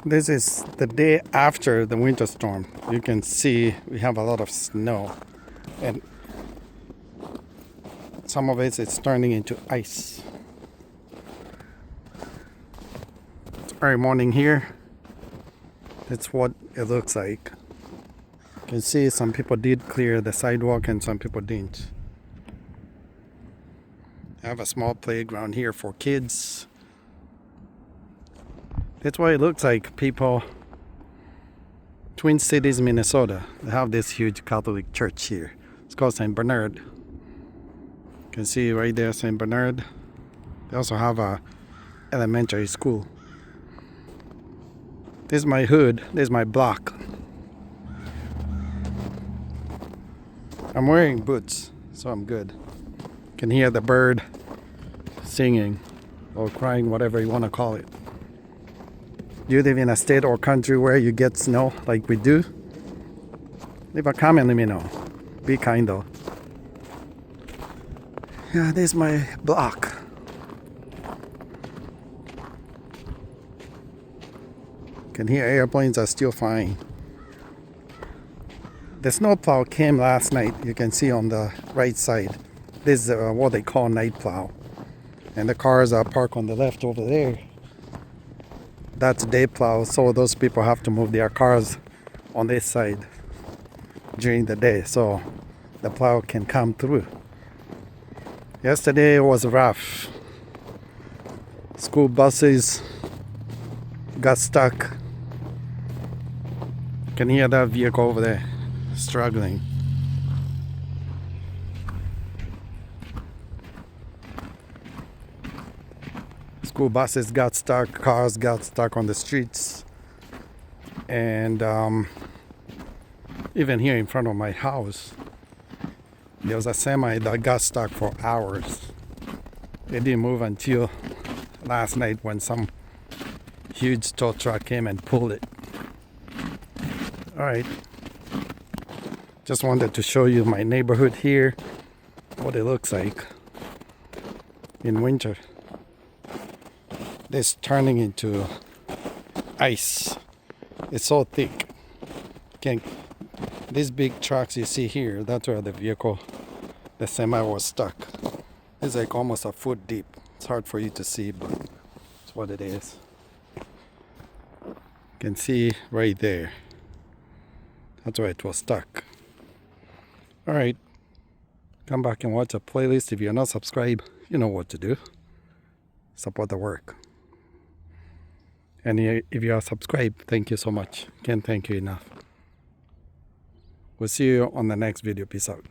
This is the day after the winter storm. You can see we have a lot of snow, and some of it is turning into ice. It's early morning here. That's what it looks like. You can see some people did clear the sidewalk and some people didn't. I have a small playground here for kids. That's what it looks like, people. Twin Cities, Minnesota. They have this huge Catholic church here. It's called St. Bernard. You can see right there, St. Bernard. They also have a elementary school. This is my hood. This is my block. I'm wearing boots, so I'm good. You can hear the bird singing or crying, whatever you want to call it. Do you live in a state or country where you get snow like we do? Leave a comment, let me know. Be kind though. Yeah, this is my block. You can hear airplanes are still flying. The snowplow came last night. You can see on the right side. This is what they call night plow. And the cars are parked on the left over there. That's day plow, so those people have to move their cars on this side during the day so the plow can come through. Yesterday was rough. School buses got stuck. You can hear that vehicle over there struggling. School buses got stuck, cars got stuck on the streets, and even here in front of my house there was a semi that got stuck for hours. It didn't move until last night when some huge tow truck came and pulled it. Alright, just wanted to show you my neighborhood here, what it looks like in winter. This turning into ice. It's so thick. These big trucks you see here, that's where the vehicle, the semi, was stuck. It's like almost a foot deep. It's hard for you to see, but it's what it is. You can see right there. That's where it was stuck. Alright, come back and watch a playlist. If you're not subscribed, you know what to do. Support the work. And if you are subscribed, thank you so much. Can't thank you enough. We'll see you on the next video. Peace out.